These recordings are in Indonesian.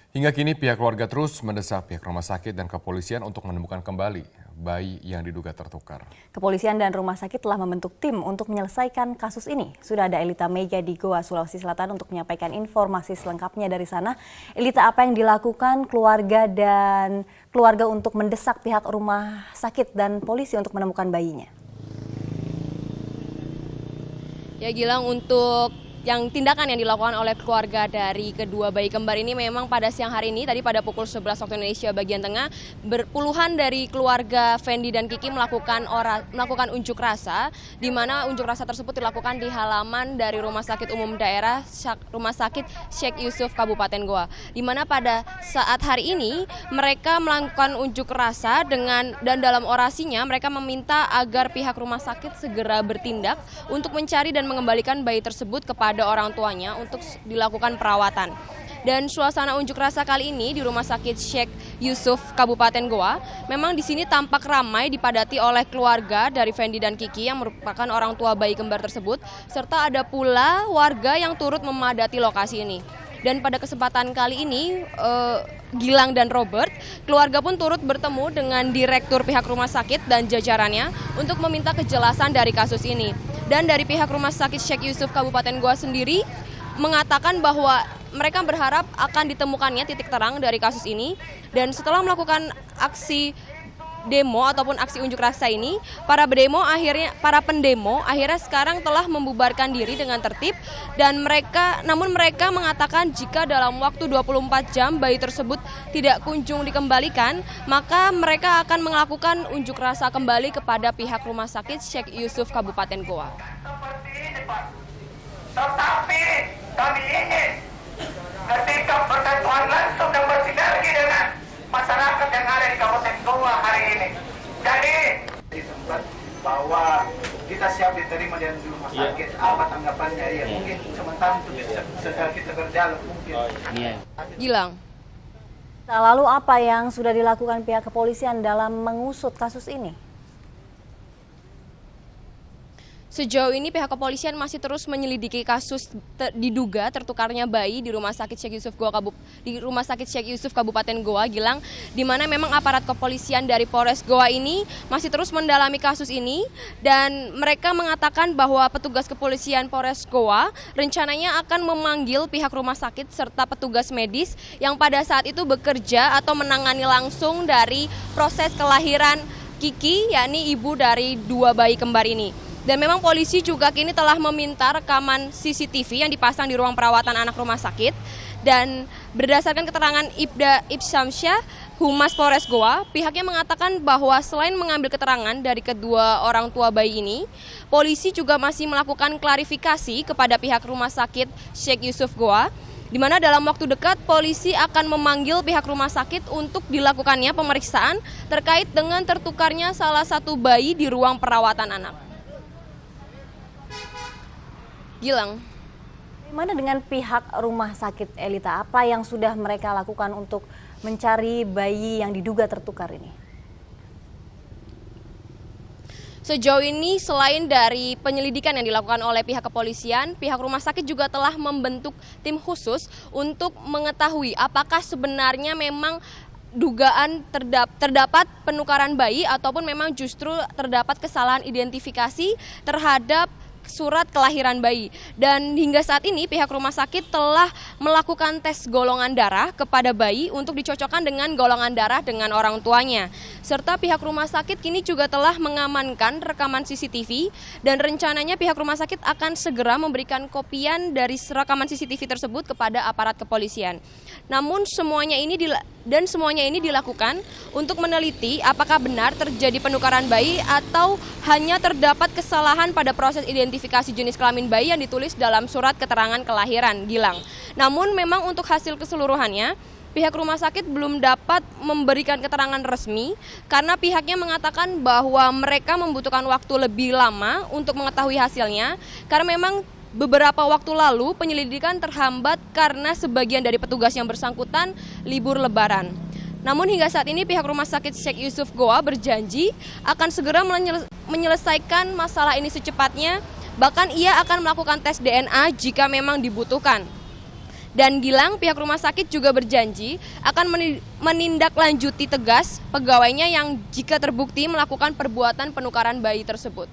Hingga kini pihak keluarga terus mendesak pihak rumah sakit dan kepolisian untuk menemukan kembali bayi yang diduga tertukar. Kepolisian dan rumah sakit telah membentuk tim untuk menyelesaikan kasus ini. Sudah ada Elita Mega di Goa, Sulawesi Selatan untuk menyampaikan informasi selengkapnya dari sana. Elita, apa yang dilakukan keluarga untuk mendesak pihak rumah sakit dan polisi untuk menemukan bayinya? Ya Gilang, untuk tindakan yang dilakukan oleh keluarga dari kedua bayi kembar ini memang pada siang hari ini, tadi pada pukul 11 waktu Indonesia bagian tengah, berpuluhan dari keluarga Fendi dan Kiki melakukan unjuk rasa, di mana unjuk rasa tersebut dilakukan di halaman dari Rumah Sakit Umum Daerah Rumah Sakit Sheikh Yusuf Kabupaten Goa, di mana pada saat hari ini mereka melakukan unjuk rasa dan dalam orasinya mereka meminta agar pihak rumah sakit segera bertindak untuk mencari dan mengembalikan bayi tersebut kepada orang tuanya untuk dilakukan perawatan. Dan suasana unjuk rasa kali ini di Rumah Sakit Sheikh Yusuf Kabupaten Goa, memang di sini tampak ramai dipadati oleh keluarga dari Fendi dan Kiki yang merupakan orang tua bayi kembar tersebut, serta ada pula warga yang turut memadati lokasi ini. Dan pada kesempatan kali ini, Gilang dan Robert, keluarga pun turut bertemu dengan direktur pihak rumah sakit dan jajarannya untuk meminta kejelasan dari kasus ini. Dan dari pihak rumah sakit Sheikh Yusuf Kabupaten Goa sendiri mengatakan bahwa mereka berharap akan ditemukannya titik terang dari kasus ini. Dan setelah melakukan aksi demo ataupun aksi unjuk rasa ini, para pendemo akhirnya sekarang telah membubarkan diri dengan tertib, dan namun mereka mengatakan jika dalam waktu 24 jam bayi tersebut tidak kunjung dikembalikan, maka mereka akan melakukan unjuk rasa kembali kepada pihak rumah sakit Sheikh Yusuf Kabupaten Goa. Tetapi kami ingin ketika bersentuhan langsung dan bersinergi dengan masyarakat yang ada di Kabupaten Goa hari ini. Jadi di tempat bahwa kita siap diterima di rumah sakit, apa tanggapannya? Ya mungkin sementara itu setelah kita berjalan mungkin. Gilang. Nah, lalu apa yang sudah dilakukan pihak kepolisian dalam mengusut kasus ini? Sejauh ini pihak kepolisian masih terus menyelidiki kasus diduga tertukarnya bayi di Rumah Sakit Sheikh Yusuf Kabupaten Goa, Gilang, di mana memang aparat kepolisian dari Polres Goa ini masih terus mendalami kasus ini, dan mereka mengatakan bahwa petugas kepolisian Polres Goa rencananya akan memanggil pihak rumah sakit serta petugas medis yang pada saat itu bekerja atau menangani langsung dari proses kelahiran Kiki, yakni ibu dari dua bayi kembar ini. Dan memang polisi juga kini telah meminta rekaman CCTV yang dipasang di ruang perawatan anak rumah sakit. Dan berdasarkan keterangan Ibda Ibsamsyah, Humas Polres Goa, pihaknya mengatakan bahwa selain mengambil keterangan dari kedua orang tua bayi ini, polisi juga masih melakukan klarifikasi kepada pihak rumah sakit Sheikh Yusuf Goa, di mana dalam waktu dekat polisi akan memanggil pihak rumah sakit untuk dilakukannya pemeriksaan terkait dengan tertukarnya salah satu bayi di ruang perawatan anak. Gilang. Bagaimana dengan pihak rumah sakit, Elita? Apa yang sudah mereka lakukan untuk mencari bayi yang diduga tertukar ini? Sejauh ini selain dari penyelidikan yang dilakukan oleh pihak kepolisian, pihak rumah sakit juga telah membentuk tim khusus untuk mengetahui apakah sebenarnya memang dugaan terdapat penukaran bayi ataupun memang justru terdapat kesalahan identifikasi terhadap surat kelahiran bayi. Dan hingga saat ini pihak rumah sakit telah melakukan tes golongan darah kepada bayi untuk dicocokkan dengan golongan darah dengan orang tuanya. Serta pihak rumah sakit kini juga telah mengamankan rekaman CCTV, dan rencananya pihak rumah sakit akan segera memberikan kopian dari rekaman CCTV tersebut kepada aparat kepolisian. Namun semuanya ini dilakukan untuk meneliti apakah benar terjadi penukaran bayi atau hanya terdapat kesalahan pada proses identifikasi jenis kelamin bayi yang ditulis dalam surat keterangan kelahiran, Gilang. Namun memang untuk hasil keseluruhannya, pihak rumah sakit belum dapat memberikan keterangan resmi karena pihaknya mengatakan bahwa mereka membutuhkan waktu lebih lama untuk mengetahui hasilnya, karena memang beberapa waktu lalu penyelidikan terhambat karena sebagian dari petugas yang bersangkutan libur lebaran. Namun hingga saat ini pihak rumah sakit Sheikh Yusuf Goa berjanji akan segera menyelesaikan masalah ini secepatnya. Bahkan ia akan melakukan tes DNA jika memang dibutuhkan. Dan Gilang, pihak rumah sakit juga berjanji akan menindaklanjuti tegas pegawainya yang jika terbukti melakukan perbuatan penukaran bayi tersebut.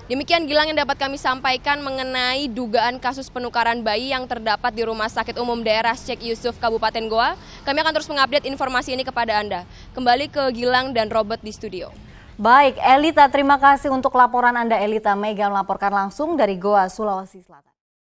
Demikian Gilang yang dapat kami sampaikan mengenai dugaan kasus penukaran bayi yang terdapat di Rumah Sakit Umum Daerah Syekh Yusuf Kabupaten Goa. Kami akan terus mengupdate informasi ini kepada Anda. Kembali ke Gilang dan Robert di studio. Baik, Elita, terima kasih untuk laporan Anda. Elita Mega melaporkan langsung dari Goa, Sulawesi Selatan.